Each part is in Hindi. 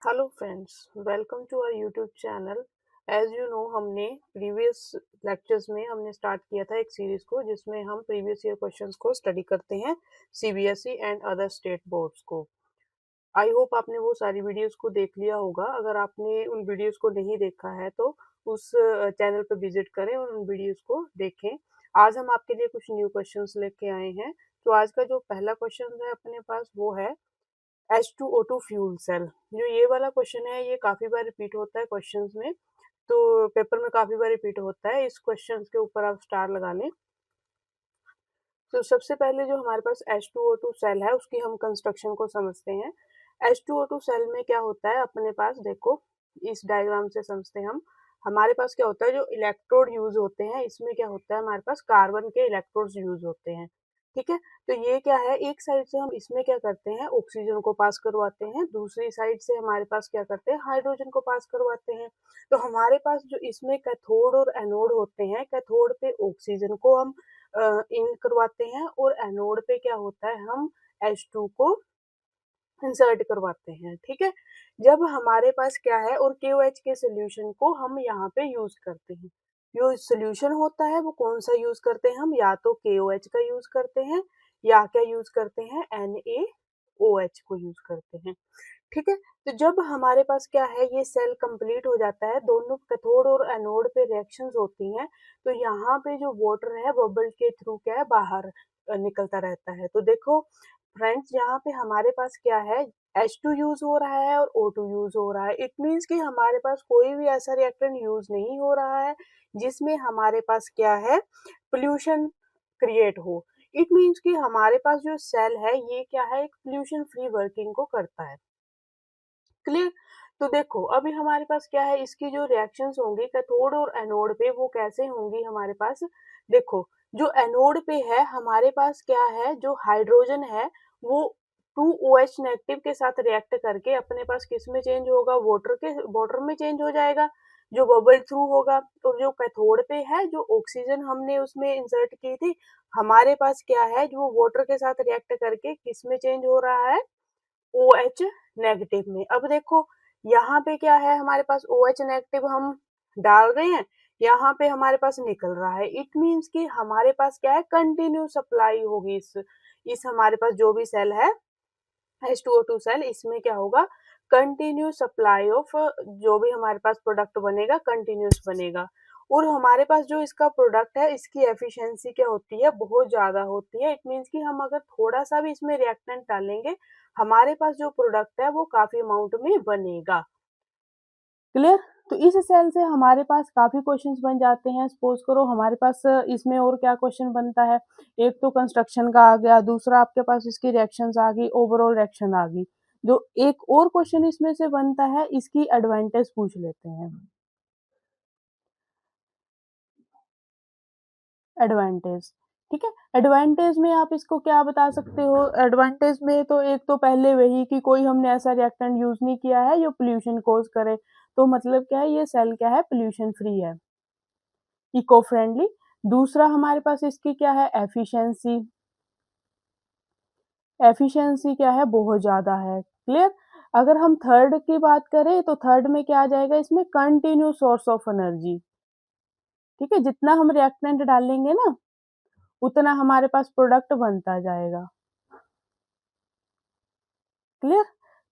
Hello friends, welcome to our YouTube channel. As you know, हमने प्रीवियस लेक्चर्स में हमने स्टार्ट किया था एक सीरीज को जिसमें हम प्रीवियस ईयर क्वेश्चंस को स्टडी करते हैं, CBSE and other state boards को। आई होप आपने वो सारी वीडियोस को देख लिया होगा। अगर आपने उन वीडियोस को नहीं देखा है तो उस चैनल पर विजिट करें और उन वीडियोस को देखें। आज हम आपके लिए कुछ न्यू क्वेश्चंस लेके आए हैं। तो आज का जो पहला क्वेश्चन है अपने पास वो है H2O2 फ्यूल सेल। जो ये वाला क्वेश्चन है ये काफी बार रिपीट होता है क्वेश्चंस में, तो पेपर में काफी बार रिपीट होता है। इस क्वेश्चन के ऊपर आप स्टार लगा लें। तो सबसे पहले जो हमारे पास H2O2 सेल है उसकी हम कंस्ट्रक्शन को समझते हैं। H2O2 सेल में क्या होता है अपने पास, देखो इस डायग्राम से समझते हैं हम। हमारे पास क्या होता है, जो इलेक्ट्रोड यूज होते हैं इसमें क्या होता है, हमारे पास कार्बन के इलेक्ट्रोड्स यूज होते हैं। ठीक है, तो ये क्या है, एक साइड से हम इसमें क्या करते हैं, ऑक्सीजन को पास करवाते हैं, दूसरी साइड से हमारे पास क्या करते हैं, हाइड्रोजन को पास करवाते हैं। तो हमारे पास जो इसमें कैथोड और एनोड होते हैं, कैथोड पे ऑक्सीजन को हम इन करवाते हैं और एनोड पे क्या होता है, हम H2 को इंसर्ट करवाते हैं। ठीक है, जब हमारे पास क्या है, और KOH के सोल्यूशन को हम यहाँ पे यूज करते हैं। जो सोल्यूशन होता है वो कौन सा यूज करते हैं हम, या तो KOH का यूज करते हैं या क्या यूज करते हैं, NaOH को यूज करते हैं। ठीक है, तो जब हमारे पास क्या है, ये सेल कंप्लीट हो जाता है, दोनों कैथोड और एनोड पे रिएक्शंस होती हैं, तो यहाँ पे जो वाटर है बबल के थ्रू क्या है, बाहर निकलता रहता है। तो देखो फ्रेंड्स, यहाँ पे हमारे पास क्या है, H2 यूज हो रहा है और O2 यूज हो रहा है। इट मीन्स कि हमारे पास कोई भी ऐसा रिएक्टेंट यूज नहीं हो रहा है जिसमें हमारे पास क्या है, पोल्यूशन क्रिएट हो। इट मीन्स कि हमारे पास जो सेल है ये क्या है, एक पोल्यूशन फ्री वर्किंग को करता है। क्लियर। तो देखो अभी हमारे पास क्या है, इसकी जो रिएक्शंस होंगी कैथोड और एनोड पे वो कैसे होंगी हमारे पास। देखो जो एनोड पे है हमारे पास क्या है, जो हाइड्रोजन है वो 2OH नेगेटिव के साथ रिएक्ट करके अपने पास किस में चेंज होगा, वाटर में चेंज हो जाएगा, जो बबल थ्रू होगा। और जो कैथोड पे है, जो ऑक्सीजन हमने उसमें इंसर्ट की थी, हमारे पास क्या है, जो वाटर के साथ रिएक्ट करके किस में चेंज हो रहा है, OH नेगेटिव में। अब देखो यहाँ पे क्या है, हमारे पास OH नेगेटिव हम डाल रहे हैं, यहाँ पे हमारे पास निकल रहा है। इट मीन्स कि हमारे पास क्या है, कंटिन्यू सप्लाई होगी इस हमारे पास जो भी सेल है H2O2 सेल, इसमें क्या होगा, कंटिन्यू सप्लाई ऑफ जो भी हमारे पास प्रोडक्ट बनेगा कंटिन्यूस बनेगा। और हमारे पास जो इसका प्रोडक्ट है इसकी एफिशिएंसी क्या होती है, बहुत ज्यादा होती है। इट मीन्स कि हम अगर थोड़ा सा भी इसमें रिएक्टेंट डालेंगे हमारे पास जो प्रोडक्ट है वो काफी अमाउंट में बनेगा। क्लियर। तो इस सेल से हमारे पास काफी क्वेश्चंस बन जाते हैं। सपोज करो हमारे पास इसमें और क्या क्वेश्चन बनता है, एक तो कंस्ट्रक्शन का आ गया, दूसरा आपके पास इसकी रिएक्शंस आ गई, ओवरऑल रिएक्शन आ गई। जो एक और क्वेश्चन इसमें से बनता है, इसकी एडवांटेज पूछ लेते हैं। एडवांटेज, ठीक है। एडवांटेज में आप इसको क्या बता सकते हो, एडवांटेज में तो एक तो पहले वही कि कोई हमने ऐसा रिएक्टेंट यूज नहीं किया है जो पोल्यूशन कॉज करे। तो मतलब क्या है, ये सेल क्या है, पोल्यूशन फ्री है, इको फ्रेंडली। दूसरा हमारे पास इसकी क्या है, एफिशिएंसी। एफिशिएंसी क्या है, बहुत ज्यादा है। क्लियर। अगर हम थर्ड की बात करें तो थर्ड में क्या आ जाएगा, इसमें कंटिन्यू सोर्स ऑफ एनर्जी। ठीक है, जितना हम रिएक्टेंट डालेंगे ना उतना हमारे पास प्रोडक्ट बनता जाएगा। Clear,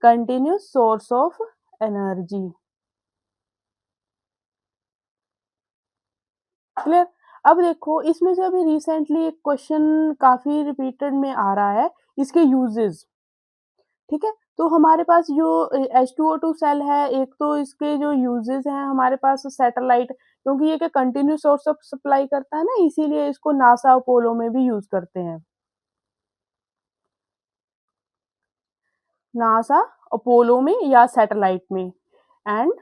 continue source of energy. Clear. अब देखो इसमें से अभी रिसेंटली एक क्वेश्चन काफी रिपीटेड में आ रहा है, इसके यूजेस। ठीक है, तो हमारे पास जो H2O2 सेल है, एक तो इसके जो यूजेस हैं हमारे पास सैटेलाइट, क्योंकि ये क्या कंटिन्यू सोर्स ऑफ सप्लाई करता है ना, इसीलिए इसको नासा अपोलो में भी यूज करते हैं। नासा अपोलो में या सैटेलाइट में, एंड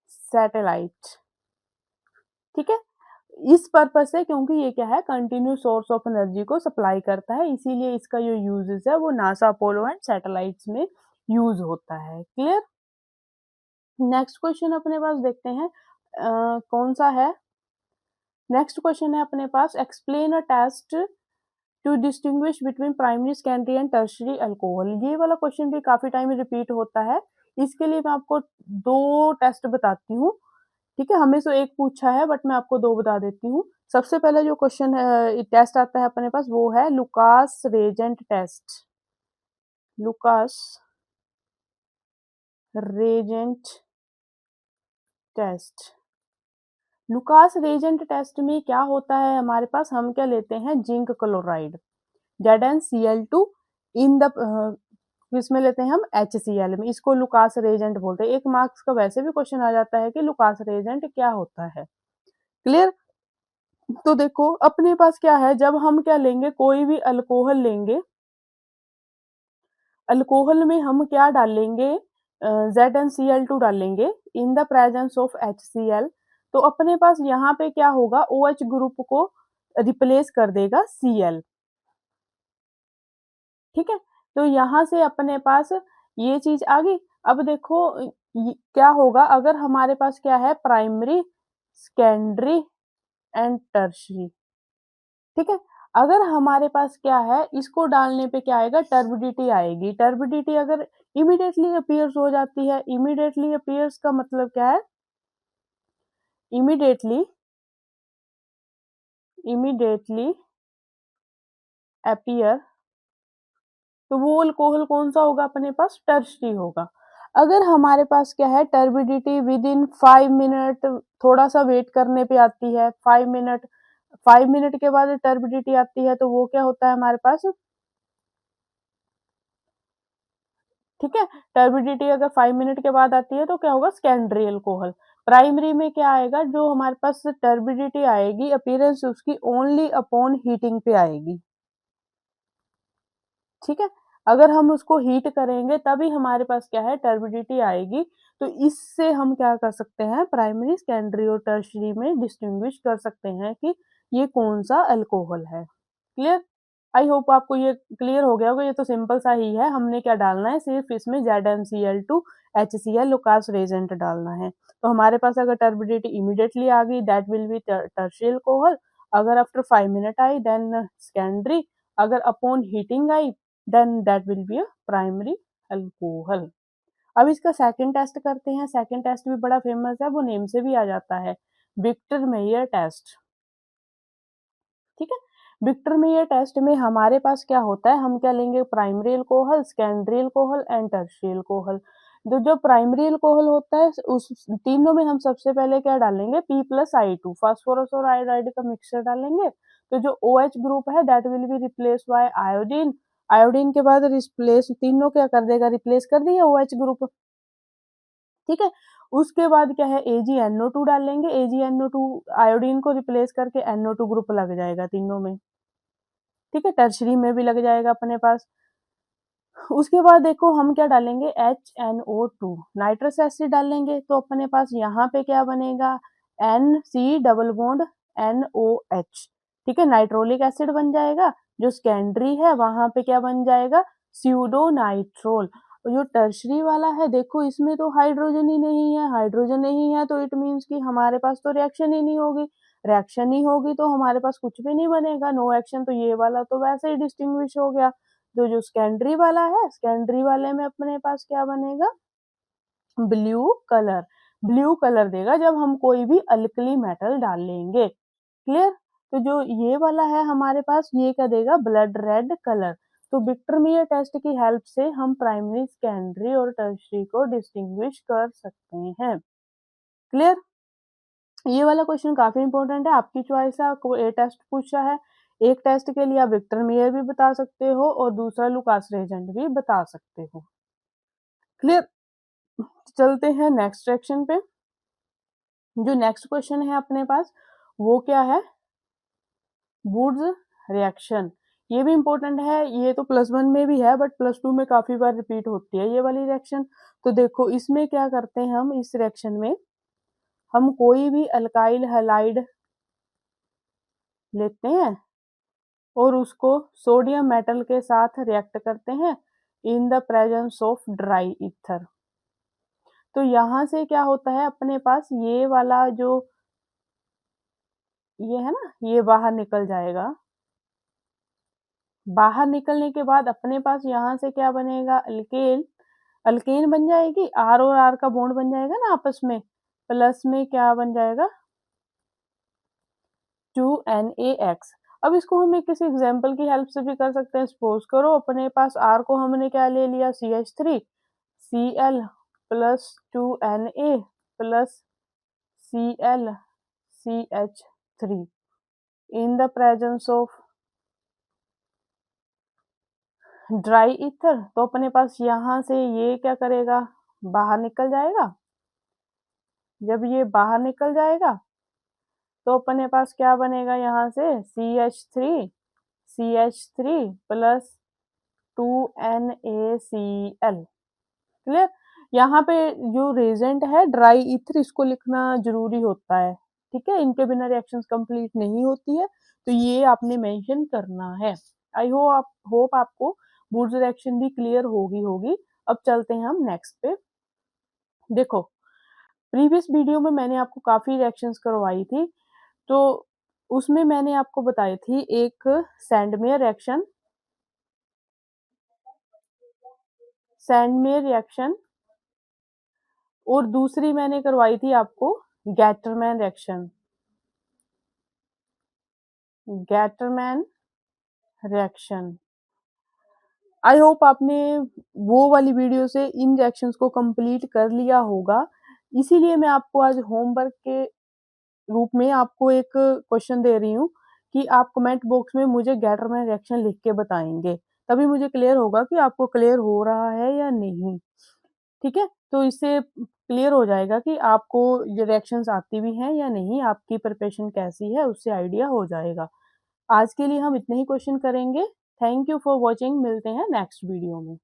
सैटेलाइट। ठीक है, इस पर्पज से, क्योंकि ये क्या है, कंटिन्यू सोर्स ऑफ एनर्जी को सप्लाई करता है, इसीलिए इसका जो यूजेस है वो नासा अपोलो एंड सैटेलाइट्स में यूज होता है। क्लियर। नेक्स्ट क्वेश्चन अपने पास देखते हैं कौन सा है। नेक्स्ट क्वेश्चन है अपने पास, explain a test to distinguish between primary, secondary and tertiary alcohol. ये वाला क्वेश्चन भी काफी टाइम रिपीट होता है। इसके लिए मैं आपको 2 टेस्ट बताती हूँ, ठीक है। हमें तो एक पूछा है बट मैं आपको 2 बता देती हूँ। सबसे पहला जो क्वेश्चन है, टेस्ट आता है अपने पास, वो है Lucas reagent test. Lucas reagent test. Lucas reagent test में क्या होता है हमारे पास, हम क्या लेते हैं, zinc chloride ZnCl2 in the इसमें लेते हैं हम HCl में, इसको लुकास रेजेंट बोलते हैं। 1 मार्क्स का वैसे भी क्वेश्चन आ जाता है कि लुकास रेजेंट क्या होता है। क्लियर। तो देखो अपने पास क्या है, जब हम क्या लेंगे, कोई भी अल्कोहल लेंगे, अल्कोहल में हम क्या डालेंगे, ZnCl2 डालेंगे in the presence of HCl, तो अपने पास यहाँ पे क्या होगा, OH ग्रुप को रिप्लेस कर देगा Cl, ठीक है। तो यहाँ से अपने पास ये चीज आ गई। अब देखो क्या होगा, अगर हमारे पास क्या है, प्राइमरी, सेकेंडरी एंड टर्शियरी, ठीक है। अगर हमारे पास क्या है, इसको डालने पे क्या आएगा, टर्बिडिटी आएगी। टर्बिडिटी अगर इमीडिएटली अपीयर्स हो जाती है, इमीडिएटली अपीयर्स का मतलब क्या है, इमीडिएटली अपीयर, तो वो अल्कोहल कौन सा होगा अपने पास, टर्शियरी होगा। अगर हमारे पास क्या है, टर्बिडिटी विद इन 5 मिनट, थोड़ा सा वेट करने पे आती है, 5 मिनट के बाद टर्बिडिटी आती है, तो वो क्या होता है हमारे पास, ठीक है। टर्बिडिटी अगर 5 मिनट के बाद आती है तो क्या होगा, सेकेंडरी अल्कोहल। प्राइमरी में क्या आएगा, जो हमारे पास टर्बिडिटी आएगी, अपीयरेंस उसकी ओनली अपॉन हीटिंग पे आएगी, ठीक है। अगर हम उसको हीट करेंगे तभी हमारे पास क्या है, टर्बिडिटी आएगी। तो इससे हम क्या कर सकते हैं, प्राइमरी, सेकेंडरी और टर्शियरी में डिस्टिंग्विश कर सकते हैं कि ये कौन सा अल्कोहल है। क्लियर। आई होप आपको ये क्लियर हो गया होगा। ये तो सिंपल सा ही है, हमने क्या डालना है, सिर्फ इसमें ZnCl2 HCl लुकास रेजेंट डालना है। तो हमारे पास अगर टर्बिडिटी इमीडिएटली आ गई, that will be tertiary alcohol. अगर आफ्टर 5 मिनट आई, देन सेकेंडरी। अगर अपॉन हीटिंग आई, then that will be a primary alcohol. अब इसका सेकंड टेस्ट करते हैं। सेकंड टेस्ट भी बड़ा फेमस है, वो नेम से भी आ जाता है, विक्टर मेयर टेस्ट, ठीक है। विक्टर मेयर टेस्ट में हमारे पास क्या होता है, हम क्या लेंगे, primary alcohol, secondary alcohol and tertiary alcohol. तो जो प्राइमरी अल्कोहल होता है, उस तीनों में हम सबसे पहले क्या डालेंगे, P+I2 फास्फोरस और आयोडाइड का मिक्सचर डालेंगे। तो जो OH ग्रुप है, that will be replace by iodine. Iodine के बाद रिप्लेस, तीनों क्या कर देगा, रिप्लेस कर दिया OH ग्रुप, ठीक है। उसके बाद क्या है, AgNO2 डालेंगे। AgNO2 आयोडीन को रिप्लेस करके NO2 ग्रुप लग जाएगा तीनों में, ठीक है। टर्शियरी में भी लग जाएगा अपने पास। उसके बाद देखो हम क्या डालेंगे, HNO2 नाइट्रस एसिड डालेंगे। तो अपने पास यहाँ पे क्या बनेगा, NC डबल बॉन्ड NOH, ठीक है, नाइट्रोलिक एसिड बन जाएगा। जो सेकेंडरी है वहां पे क्या बन जाएगा, स्यूडो नाइट्रोल। जो टर्शरी वाला है, देखो इसमें तो हाइड्रोजन ही नहीं है, हाइड्रोजन नहीं है तो इट मीन्स कि हमारे पास तो रिएक्शन ही नहीं होगी। रिएक्शन ही होगी तो हमारे पास कुछ भी नहीं बनेगा, नो एक्शन। तो ये वाला तो वैसे ही डिस्टिंग्विश हो गया। तो जो सेकेंडरी वाला है, सेकेंडरी वाले में अपने पास क्या बनेगा, ब्लू कलर। ब्लू कलर देगा जब हम कोई भी अल्कली मेटल डालेंगे। क्लियर। तो जो ये वाला है हमारे पास, ये क्या देगा, ब्लड रेड कलर। तो विक्टर मेयर टेस्ट की हेल्प से हम प्राइमरी, सेकेंडरी और टर्शियरी को डिस्टिंग्विश कर सकते हैं। क्लियर। ये वाला क्वेश्चन काफी इंपॉर्टेंट है, आपकी चॉइस है, आपको ए टेस्ट पूछा है। एक टेस्ट के लिए आप विक्टर मेयर भी बता सकते हो और दूसरा लुकास रेजेंट भी बता सकते हो। क्लियर। चलते हैं नेक्स्ट सेक्शन पे। जो नेक्स्ट क्वेश्चन है अपने पास, वो क्या है, वुड्स रिएक्शन। ये भी इंपॉर्टेंट है, ये तो +1 में भी है बट +2 में काफी बार रिपीट होती है ये वाली रिएक्शन। तो देखो इसमें क्या करते हैं, हम इस रिएक्शन में हम कोई भी अल्काइल हैलाइड लेते हैं और उसको सोडियम मेटल के साथ रिएक्ट करते हैं in the presence of dry ether. तो यहाँ से क्या होता है, अपने पास ये वाला जो ये है ना, ये बाहर निकल जाएगा, बाहर निकलने के बाद अपने पास यहाँ से क्या बनेगा, अल्केन बन जाएगी, R और R का बॉन्ड बन जाएगा ना आपस में, प्लस में क्या बन जाएगा 2NaX। अब इसको हम एक किसी एग्जाम्पल की हेल्प से भी कर सकते हैं। सपोज करो अपने पास R को हमने क्या ले लिया CH3, Cl plus 2Na plus Cl CH3 in the presence of dry ether. तो अपने पास यहाँ से ये क्या करेगा, बाहर निकल जाएगा। जब ये बाहर निकल जाएगा तो अपने पास क्या बनेगा, यहाँ से CH3 प्लस 2NaCl। क्लियर। यहाँ पे जो रिएजेंट है ड्राई ईथर, इसको लिखना जरूरी होता है, ठीक है, इनके बिना रिएक्शंस कंप्लीट नहीं होती है, तो ये आपने मेंशन करना है। आई होप आपको बूर्ज रिएक्शन भी क्लियर होगी। अब चलते हैं हम नेक्स्ट पे। देखो प्रीवियस वीडियो में मैंने आपको काफी रिएक्शंस करवाई थी, तो उसमें मैंने आपको बताई थी एक सैंडमेयर रिएक्शन और दूसरी मैंने करवाई थी आपको गैटरमैन रिएक्शन। आई होप आपने वो वाली वीडियो से इन रिएक्शंस को कंप्लीट कर लिया होगा। इसीलिए मैं आपको आज होमवर्क के रूप में आपको एक क्वेश्चन दे रही हूँ कि आप कमेंट बॉक्स में मुझे गैटरमैन रिएक्शन लिख के बताएंगे, तभी मुझे क्लियर होगा कि आपको क्लियर हो रहा है या नहीं। ठीक है, तो इससे क्लियर हो जाएगा कि आपको ये रिएक्शंस आती भी हैं या नहीं, आपकी प्रिपरेशन कैसी है, उससे आइडिया हो जाएगा। आज के लिए हम इतने ही क्वेश्चन करेंगे। Thank you for watching. मिलते हैं नेक्स्ट वीडियो में।